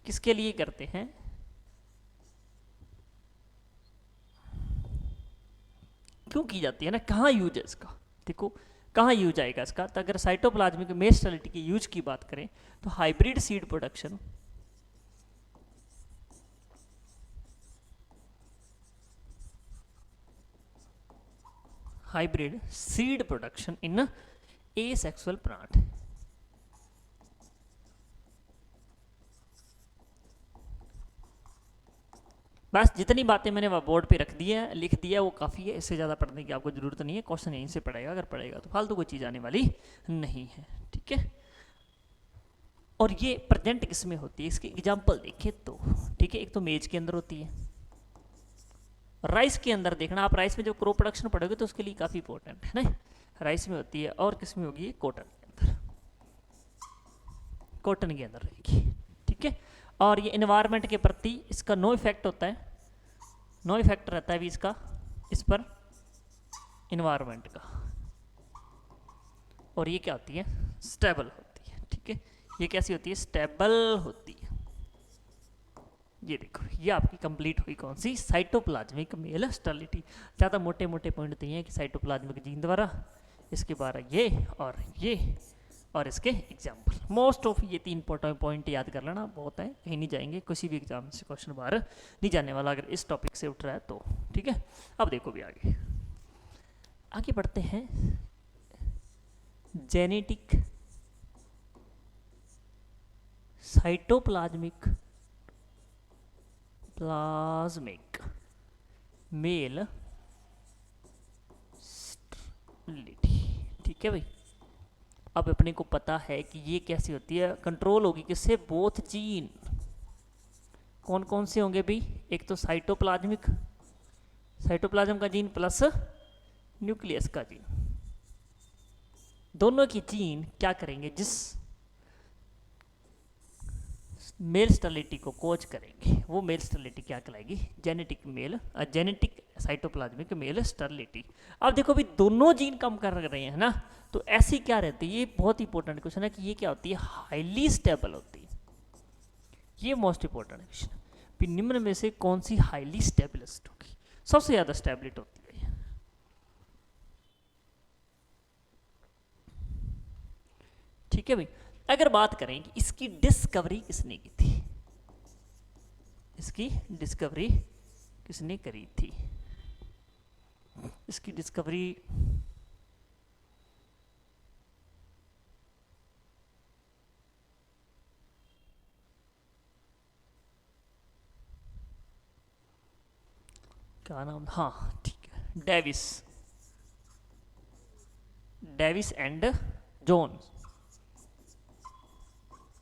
किसके लिए करते हैं? क्यों की जाती है ना, कहाँ यूज है इसका? देखो कहाँ यूज आएगा इसका। तो अगर साइटोप्लाज्मिक मेल स्टेरिलिटी की यूज की बात करें तो hybrid seed production, hybrid seed production in asexual plant. बस जितनी बातें मैंने वह बोर्ड पे रख दी है, लिख दिया, वो काफ़ी है। इससे ज़्यादा पढ़ने की आपको ज़रूरत नहीं है। क्वेश्चन यहीं से पढ़ेगा, अगर पढ़ेगा तो फालतू कोई चीज़ आने वाली नहीं है। ठीक है, और ये प्रेजेंट किस में होती है? इसके एग्जाम्पल देखें तो, ठीक है, एक तो मेज के अंदर होती है, राइस के अंदर देखना आप, राइस में जब क्रॉप प्रोडक्शन पढ़ोगे तो उसके लिए काफ़ी इंपॉर्टेंट है ना, राइस में होती है। और किस में होगी? कॉटन के अंदर, कॉटन के अंदर रहेगी। ठीक है, और ये इन्वायरमेंट के प्रति इसका नो इफेक्ट होता है, नो इफेक्ट रहता है भी इसका इस पर इन्वायरमेंट का। और ये क्या होती है? स्टेबल होती है। ठीक है, ये कैसी होती है? स्टेबल होती है। ये देखो, ये आपकी कंप्लीट हुई कौन सी? Cytoplasmic male sterility. ज़्यादा मोटे मोटे पॉइंट तो ये हैं कि साइटोप्लाज्मिक जीन द्वारा, इसके बारे ये और इसके एग्जाम्पल। मोस्ट ऑफ ये 3 पॉइंट याद कर लेना, बहुत है, कहीं नहीं जाएंगे, किसी भी एग्जाम से क्वेश्चन बाहर नहीं जाने वाला अगर इस टॉपिक से उठ रहा है तो। ठीक है, अब देखो भी आगे आगे बढ़ते हैं। Genetic cytoplasmic plasmic male sterility. ठीक है भाई, अब अपने को पता है कि ये कैसी होती है? कंट्रोल होगी किससे? Both gene. कौन कौन से होंगे भाई? एक तो साइटोप्लाज्मिक, साइटोप्लाज्म का जीन प्लस न्यूक्लियस का जीन, दोनों की जीन क्या करेंगे? जिस मेल स्टेरिलिटी को कोच करेंगे वो मेल स्टेरिलिटी क्या कहलाएगी? Genetic cytoplasmic male sterility. अब देखो भी दोनों जीन कम कर रहे हैं ना, तो ऐसी क्या रहती है? ये बहुत इंपॉर्टेंट क्वेश्चन है कि ये क्या होती है? हाईली स्टेबल होती है। ये मोस्ट इंपॉर्टेंट क्वेश्चन है। निम्न में से कौन सी हाईली स्टेबलिस्ट होगी? सबसे ज्यादा स्टेबिलिट होती है। ठीक है भाई, अगर बात करें कि इसकी डिस्कवरी किसने की थी, इसकी डिस्कवरी किसने करी थी? इसकी डिस्कवरी क्या नाम? हाँ ठीक है, डेविस डेविस एंड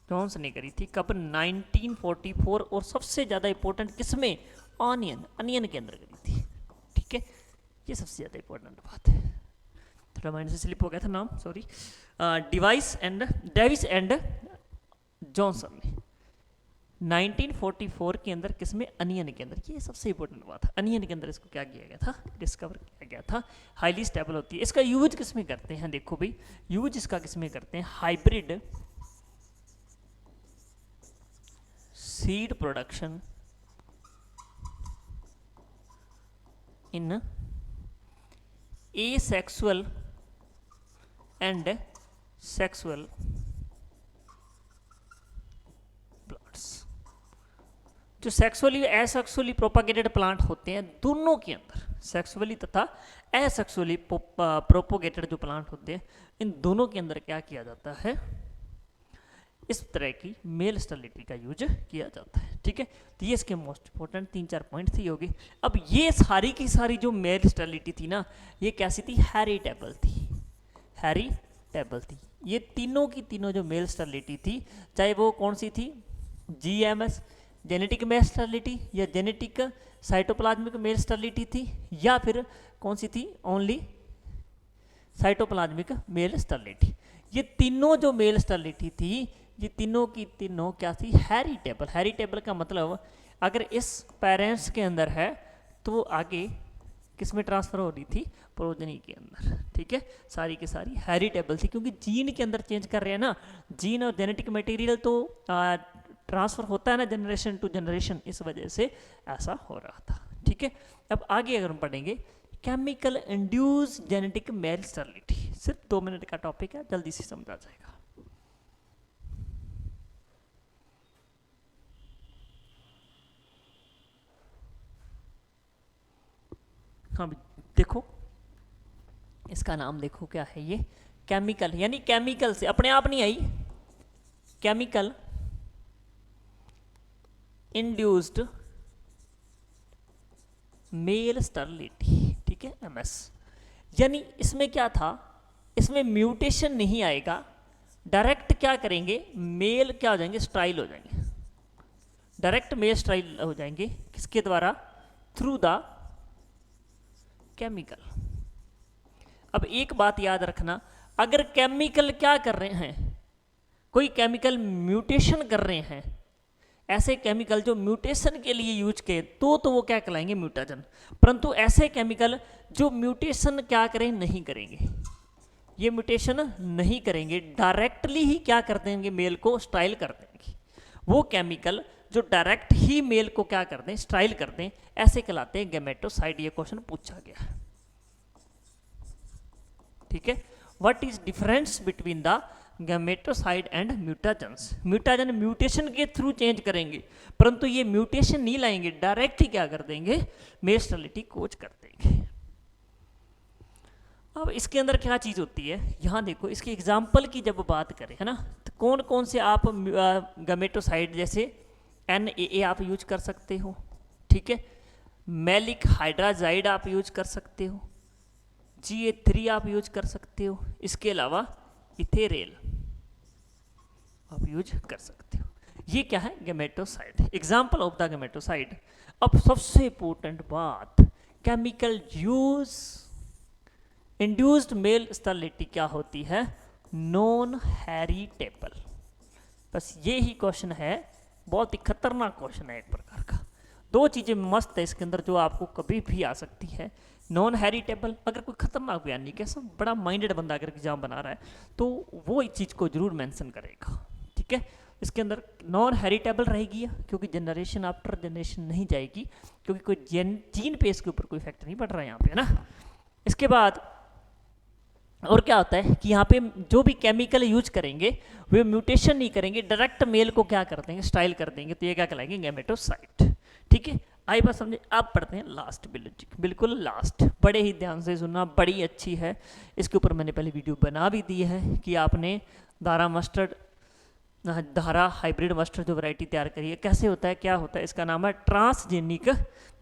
जोन्स ने करी थी। कब? 1944। और सबसे ज़्यादा इंपॉर्टेंट किसमें? अनियन के अंदर करी थी। ठीक है, ये सबसे ज़्यादा इंपॉर्टेंट बात है। थोड़ा माइंड से स्लिप हो गया था नाम, सॉरी। डेविस एंड जॉनसन ने 1944 के अंदर किसमें? अनियन के अंदर। ये सबसे इंपॉर्टेंट बात है। अनियन के अंदर इसको क्या किया गया था? डिस्कवर किया गया था। हाईली स्टेबल होती है। इसका यूज किसमें करते हैं? देखो भाई, यूज इसका किसमें करते हैं? Hybrid seed production in asexual and sexual plants। जो सेक्सुअली एसेक्सुअली प्रोपागेटेड प्लांट होते हैं, दोनों के अंदर सेक्सुअली तथा एसेक्सुअली प्रोपोगेटेड जो प्लांट होते हैं, इन दोनों के अंदर क्या किया जाता है? इस तरह की मेल स्टेरिलिटी का यूज किया जाता है। ठीक है, तो ये इसके मोस्ट इंपॉर्टेंट 3-4 पॉइंट थी होगी। अब ये सारी की सारी जो मेल स्टेरिलिटी थी ना, ये कैसी थी? हेरिटेबल थी। ये तीनों की तीनों जो मेल स्टेरिलिटी थी, चाहे वो कौन सी थी? GMS जेनेटिक मेल स्टेरिलिटी, या जेनेटिक साइटोप्लाज्मिक मेल स्टेरिलिटी थी, या फिर कौन सी थी? Only cytoplasmic male sterility. ये तीनों जो मेल स्टेरिलिटी थी, ये तीनों की तीनों क्या थी? हेरिटेबल का मतलब अगर इस पेरेंट्स के अंदर है तो वो आगे किस में ट्रांसफर हो रही थी? प्रोजनी के अंदर। ठीक है, सारी की सारी हेरिटेबल थी, क्योंकि जीन के अंदर चेंज कर रहे हैं ना, जीन और जेनेटिक मटेरियल तो ट्रांसफर होता है ना जनरेशन टू जनरेशन, इस वजह से ऐसा हो रहा था। ठीक है, अब आगे अगर हम पढ़ेंगे chemical induce genetic male sterility. सिर्फ 2 मिनट का टॉपिक है, जल्दी से समझा जाएगा। हाँ देखो, इसका नाम देखो क्या है? ये केमिकल, यानी केमिकल से अपने आप नहीं आई, केमिकल इंड्यूस्ड मेल स्टेरिलिटी। ठीक है, MS। यानी इसमें क्या था? इसमें म्यूटेशन नहीं आएगा, डायरेक्ट क्या करेंगे? मेल क्या हो जाएंगे? स्टाइल हो जाएंगे। डायरेक्ट मेल स्टाइल हो जाएंगे, किसके द्वारा? Through the chemical. अब एक बात याद रखना, अगर केमिकल क्या कर रहे हैं? कोई केमिकल म्यूटेशन कर रहे हैं, ऐसे केमिकल जो म्यूटेशन के लिए यूज किए तो वो क्या कहलाएंगे? म्यूटाजन। परंतु ऐसे केमिकल जो म्यूटेशन क्या करें? नहीं करेंगे, ये म्यूटेशन नहीं करेंगे, डायरेक्टली ही क्या कर देंगे? मेल को स्टाइल कर देंगे। वो केमिकल जो डायरेक्ट ही मेल को क्या कर दें? स्टाइल कर दें, ऐसे कहलाते हैं गैमेटोसाइड। ये क्वेश्चन पूछा गया। ठीक है, what is difference between the gametocide and mutagens? Mutagen mutation के थ्रू चेंज करेंगे, परंतु ये म्यूटेशन नहीं लाएंगे, डायरेक्ट ही क्या कर देंगे? मेल स्टेरिलिटी कोच कर देंगे। अब इसके अंदर क्या चीज़ होती है? यहाँ देखो, इसके एग्जाम्पल की जब बात करें, है ना, तो कौन कौन से आप गैमेटोसाइड जैसे NAA आप यूज कर सकते हो। ठीक है, मैलिक हाइड्राजाइड आप यूज कर सकते हो, GA3 आप यूज कर सकते हो, इसके अलावा इथेरेल आप यूज कर सकते हो। ये क्या है? गैमेटोसाइड, एग्जाम्पल ऑफ द गैमेटोसाइड। अब सबसे इंपॉर्टेंट बात, chemical use induced mail sterility क्या होती है? Non heritable. बस ये ही क्वेश्चन है, बहुत ही खतरनाक क्वेश्चन है एक प्रकार का। 2 चीजें मस्त है इसके अंदर जो आपको कभी भी आ सकती है। नॉन हेरिटेबल, अगर कोई खतरनाक बयान नहीं, कैसा बड़ा माइंडेड बंदा अगर एग्जाम बना रहा है तो वो इस चीज को जरूर मेंशन करेगा। ठीक है, इसके अंदर नॉन हेरिटेबल रहेगी, क्योंकि जनरेशन आफ्टर जनरेशन नहीं जाएगी, क्योंकि कोई जीन पे इसके ऊपर कोई इफेक्ट नहीं पड़ रहा है यहाँ पे, है ना। इसके बाद और क्या होता है कि यहाँ पे जो भी केमिकल यूज करेंगे वे म्यूटेशन नहीं करेंगे, डायरेक्ट मेल को क्या कर देंगे? स्टाइल कर देंगे, तो ये क्या कहलाएंगे? गैमेटोसाइड। ठीक है, आई बात समझे। आप पढ़ते हैं लास्ट, बिल्कुल लास्ट, बड़े ही ध्यान से सुनना, बड़ी अच्छी है। इसके ऊपर मैंने पहले वीडियो बना भी दी है कि आपने धारा हाइब्रिड मस्टर्ड जो वैरायटी तैयार करी है, कैसे होता है, क्या होता है। इसका नाम है ट्रांसजेनिक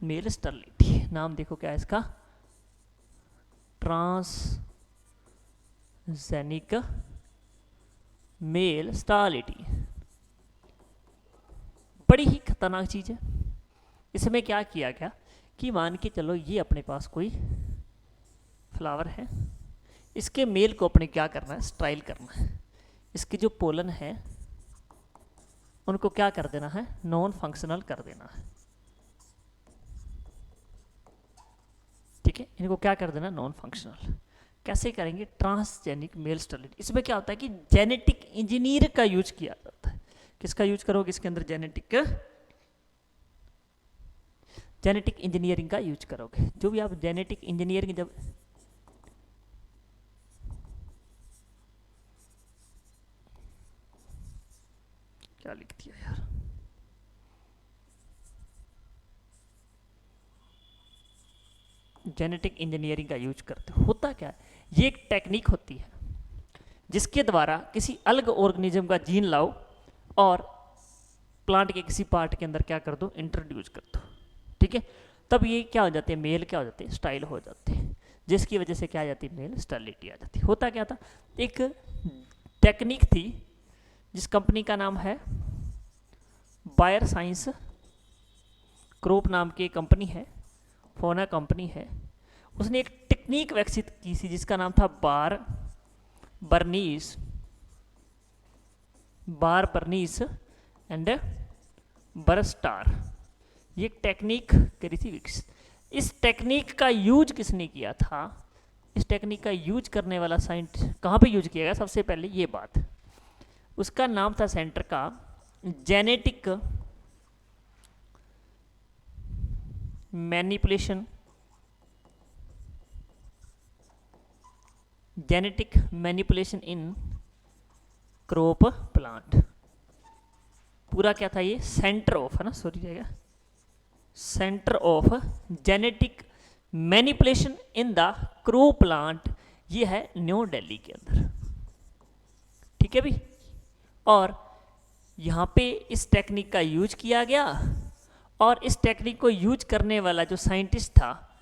मेल स्टेरिलिटी। नाम देखो क्या है इसका? जेनिक मेल स्टालिटी, बड़ी ही खतरनाक चीज है। इसमें क्या किया गया कि मान के चलो ये अपने पास कोई फ्लावर है, इसके मेल को अपने क्या करना है, स्टाइल करना है। इसके जो पोलन है उनको क्या कर देना है, नॉन फंक्शनल कर देना है। ठीक है, इनको क्या कर देना, नॉन फंक्शनल। कैसे करेंगे, ट्रांसजेनिक मेल स्टेरिलिटी। इसमें क्या होता है कि जेनेटिक इंजीनियर का यूज किया जाता है। किसका यूज करोगे इसके अंदर, जेनेटिक इंजीनियरिंग का यूज करोगे। जो भी आप जेनेटिक इंजीनियरिंग जब क्या लिख दिया यार, जेनेटिक इंजीनियरिंग का यूज करते हो, होता क्या है, ये एक टेक्निक होती है जिसके द्वारा किसी अलग ऑर्गेनिज्म का जीन लाओ और प्लांट के किसी पार्ट के अंदर क्या कर दो, इंट्रोड्यूस कर दो। ठीक है, तब ये क्या हो जाते हैं, मेल क्या हो जाते हैं, स्टाइल हो जाते हैं, जिसकी वजह से क्या आ जाती है, मेल स्टेरिलिटी आ जाती है। होता क्या था, एक टेक्निक थी जिस कंपनी का नाम है बायर साइंस, क्रोप नाम की कंपनी है, फोना कंपनी है। उसने एक टेक्निक विकसित की थी जिसका नाम था बार बर्नीस एंड बरस्टार। ये एक टेक्निक करी थी विकसित। इस टेक्निक का यूज किसने किया था, इस टेक्निक का यूज करने वाला साइंटिस्ट कहाँ पे यूज किया गया, सबसे पहले ये बात, उसका नाम था सेंटर का genetic manipulation in crop plant. पूरा क्या था ये, सेंटर ऑफ है ना, सॉरी रहेगा, centre of genetic manipulation in the crop plant. ये है न्यू दिल्ली के अंदर। ठीक है भाई, और यहाँ पे इस टेक्निक का यूज किया गया, और इस टेक्निक को यूज करने वाला जो साइंटिस्ट था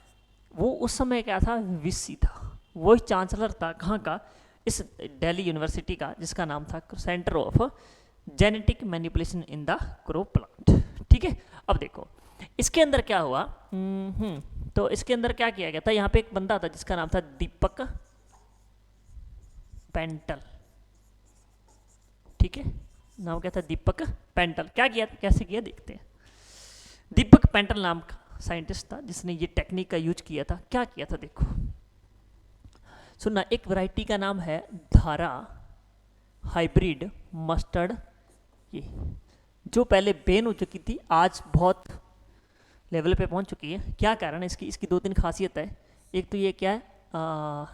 वो उस समय क्या था, वीसी था, वही चांसलर था कहाँ का, इस दिल्ली यूनिवर्सिटी का, जिसका नाम था centre of genetic manipulation in the crop plant. ठीक है, अब देखो इसके अंदर क्या हुआ, तो इसके अंदर क्या किया गया था, यहाँ पे एक बंदा था जिसका नाम था दीपक पेंटल। ठीक है, नाम क्या था, दीपक पेंटल। क्या किया, कैसे किया देखते हैं। दीपक पेंटल नाम का साइंटिस्ट था जिसने ये टेक्निक का यूज किया था। क्या किया था देखो, सुनना, एक वैरायटी का नाम है धारा हाइब्रिड मस्टर्ड, ये जो पहले बैन हो चुकी थी आज बहुत लेवल पे पहुंच चुकी है। क्या कारण है इसकी, इसकी दो तीन खासियत है। एक तो ये क्या है,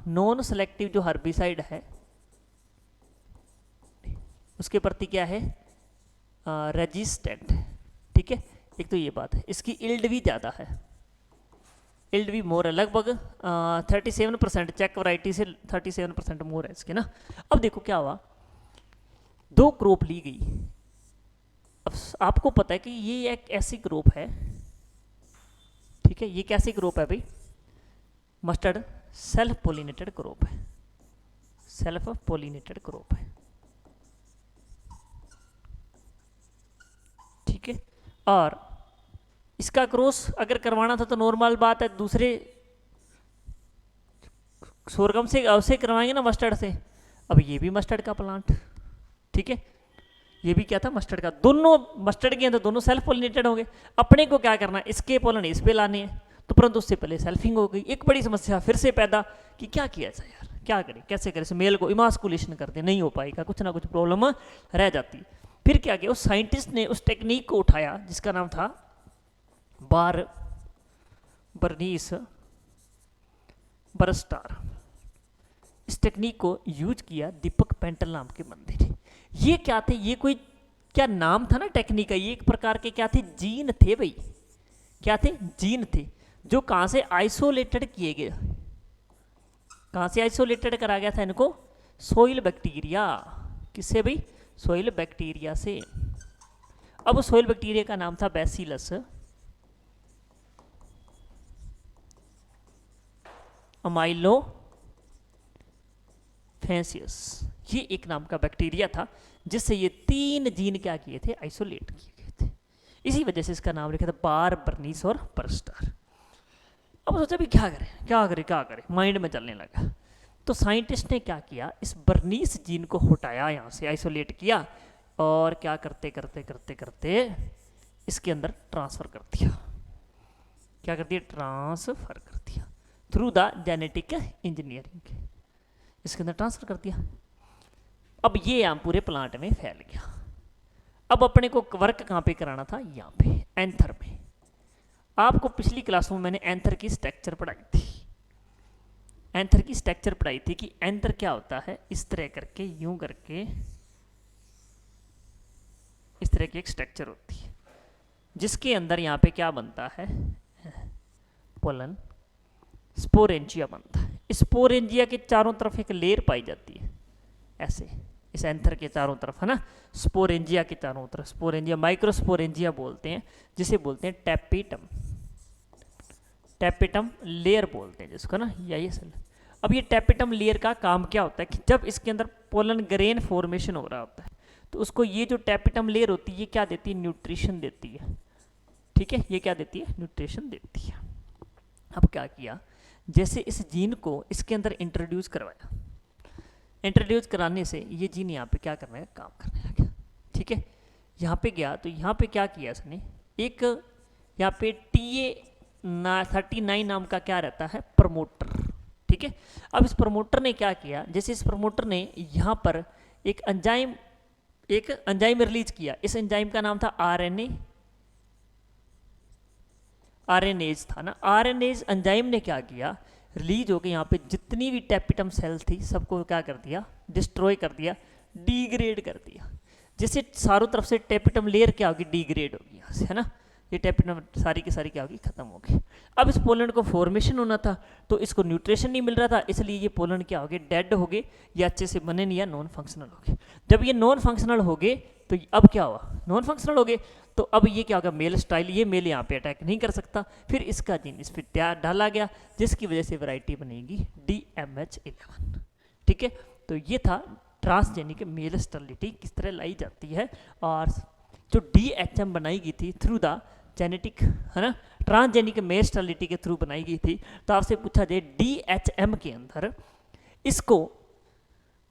नॉन सेलेक्टिव जो हर्बिसाइड है उसके प्रति क्या है, रेजिस्टेंट। ठीक है, एक तो ये बात है। इसकी इल्ड भी ज़्यादा है, इल्ड भी मोर है, लगभग 37%, चेक वैरायटी से 37% मोर है इसके ना। अब देखो क्या हुआ, दो क्रॉप ली गई। अब आपको पता है कि ये एक ऐसी क्रॉप है, ठीक है, ये कैसी क्रॉप है भाई, मस्टर्ड सेल्फ पोलिनेटेड क्रॉप है, सेल्फ पोलिनेटेड क्रॉप है। ठीक है, और इसका क्रॉस अगर करवाना था तो नॉर्मल बात है, दूसरे सोरगम से अवसे करवाएंगे ना, मस्टर्ड से। अब ये भी मस्टर्ड का प्लांट, ठीक है, ये भी क्या था, मस्टर्ड का। दोनों मस्टर्ड के हैं तो दोनों सेल्फ पोलिनेटेड होंगे। अपने को क्या करना है, इसके पोलन इस पे लाने हैं, तो परंतु उससे पहले सेल्फिंग हो गई। एक बड़ी समस्या फिर से पैदा कि क्या किया जाए यार, क्या करें, कैसे करें, मेल को इमास्कुलेशन करते नहीं हो पाएगा, कुछ ना कुछ प्रॉब्लम रह जाती। फिर क्या किया, उस साइंटिस्ट ने उस टेक्निक को उठाया जिसका नाम था बार बर्नीस बरस्टार। इस टेक्निक को यूज किया दीपक पेंटल नाम के बंदे ने। ये क्या थे, ये कोई क्या नाम था ना टेक्निक का, ये एक प्रकार के क्या थे, जीन थे भाई। क्या थे, जीन थे, जो कहां से आइसोलेटेड किए गए, कहां से आइसोलेटेड करा गया था इनको, सोइल बैक्टीरिया। किससे भाई, सोइल बैक्टीरिया से। अब उस सोइल बैक्टीरिया का नाम था बैसिलस अमाइलो फैंसियस, ये एक नाम का बैक्टीरिया था जिससे ये 3 जीन क्या किए थे, आइसोलेट किए गए थे। इसी वजह से इसका नाम लिखा था बार, बर्नीस और परस्टार। अब सोचा भी क्या करें क्या करें क्या करें, माइंड में चलने लगा। तो साइंटिस्ट ने क्या किया, इस बर्नीस जीन को हटाया, यहाँ से आइसोलेट किया और क्या करते करते करते करते इसके अंदर ट्रांसफ़र कर दिया। क्या कर दिया, ट्रांसफ़र कर दिया थ्रू द जेनेटिक इंजीनियरिंग, इसके अंदर ट्रांसफ़र कर दिया। अब ये यहाँ पूरे प्लांट में फैल गया। अब अपने को वर्क कहाँ पे कराना था, यहाँ पे एंथर में। आपको पिछली क्लास में मैंने एंथर की स्ट्रक्चर पढ़ाई थी, एंथर की स्ट्रक्चर पढ़ाई थी कि एंथर क्या होता है, इस तरह करके यूं करके इस तरह की एक स्ट्रक्चर होती है जिसके अंदर यहाँ पे क्या बनता है, पोलन स्पोरेंजिया बनता है। स्पोरेंजिया के चारों तरफ एक लेयर पाई जाती है ऐसे, इस एंथर के चारों तरफ है ना, स्पोरेंजिया के चारों तरफ, स्पोरेंजिया माइक्रोस्पोरेंजिया बोलते हैं जिसे बोलते हैं टैपेटम, टैपेटम लेयर बोलते हैं जिसको ना, या ये सेल। अब ये टैपेटम लेयर का काम क्या होता है कि जब इसके अंदर पोलन ग्रेन फॉर्मेशन हो रहा होता है तो उसको ये जो टैपेटम लेयर होती है ये क्या देती है, न्यूट्रिशन देती है। ठीक है, ये क्या देती है, न्यूट्रिशन देती है। अब क्या किया, जैसे इस जीन को इसके अंदर इंट्रोड्यूस करवाया, इंट्रोड्यूस कराने से ये जीन यहाँ पे क्या करने का काम करने लगा। ठीक है, यहाँ पे गया तो यहाँ पे क्या किया इसने, एक यहाँ पे TA39 नाम का क्या रहता है, प्रमोटर। ठीक है, अब इस प्रमोटर ने क्या किया, जैसे इस प्रमोटर ने यहाँ पर एक एंजाइम रिलीज किया, इस एंजाइम का नाम था आरएनएज था ना। आरएनएज एंजाइम ने क्या किया, रिलीज होकर यहाँ पे जितनी भी टैपेटम सेल थी सबको क्या कर दिया, डिस्ट्रॉय कर दिया, डिग्रेड कर दिया। जैसे चारों तरफ से टैपेटम लेयर क्या होगी, डिग्रेड होगी यहाँ से, है ना। ये टैपेटम सारी की सारी क्या होगी, खत्म होगी। अब इस पोलन को फॉर्मेशन होना था तो इसको न्यूट्रिशन नहीं मिल रहा था, इसलिए ये पोलन क्या हो गए, डेड हो गए, या अच्छे से बने नहीं, या नॉन फंक्शनल हो गए। जब ये नॉन फंक्शनल हो गए तो अब क्या हुआ, नॉन फंक्शनल हो गए तो अब ये क्या होगा, मेल स्टाइल, ये मेल यहाँ पे अटैक नहीं कर सकता, फिर इसका जीन इस पर डाला गया जिसकी वजह से वैरायटी बनेगी DMH11। ठीक है, तो ये था ट्रांसजेनिक मेल स्टेरिलिटी किस तरह लाई जाती है, और जो DHM बनाई गई थी थ्रू द जेनेटिक, है ना, ट्रांसजेनिक मेल स्टेरिलिटी के थ्रू बनाई गई थी। तो आपसे पूछा जाए DHM के अंदर इसको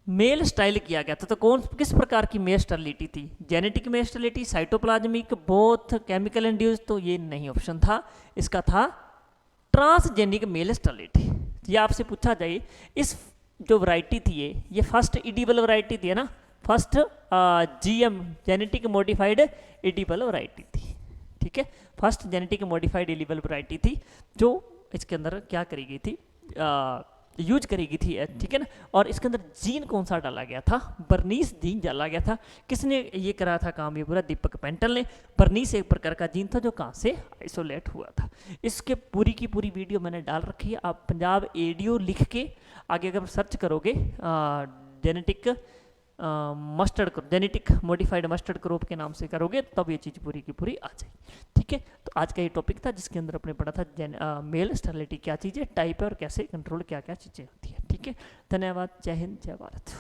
मेल स्टाइल किया गया था तो कौन किस प्रकार की मेल स्टेरिलिटी थी, genetic male sterility, cytoplasmic, both, chemical induce, तो ये नहीं ऑप्शन था, इसका था ट्रांसजेनिक मेल स्टेरिलिटी। ये आपसे पूछा जाए इस जो वैरायटी थी ये फर्स्ट इडिबल वैरायटी थी, है ना, first GM genetic modified edible variety थी। ठीक है, first genetic modified edible variety थी जो इसके अंदर क्या करी गई थी, यूज करी गई थी। ठीक है ना, और इसके अंदर जीन कौन सा डाला गया था, बर्नीस जीन डाला गया था। किसने ये करा था काम, ये पूरा दीपक पेंटल ने। बर्नीस एक प्रकार का जीन था जो कहाँ से आइसोलेट हुआ था। इसके पूरी की पूरी वीडियो मैंने डाल रखी है, आप पंजाब एडियो लिख के आगे अगर सर्च करोगे genetic mustard genetic modified mustard crop के नाम से करोगे तब ये चीज़ पूरी की पूरी आ जाएगी। ठीक है, तो आज का ये टॉपिक था जिसके अंदर अपने पढ़ा था मेल स्टेरिलिटी क्या चीज़ है, टाइप है और कैसे कंट्रोल क्या क्या चीज़ें होती है। ठीक है, धन्यवाद, जय हिंद, जय भारत।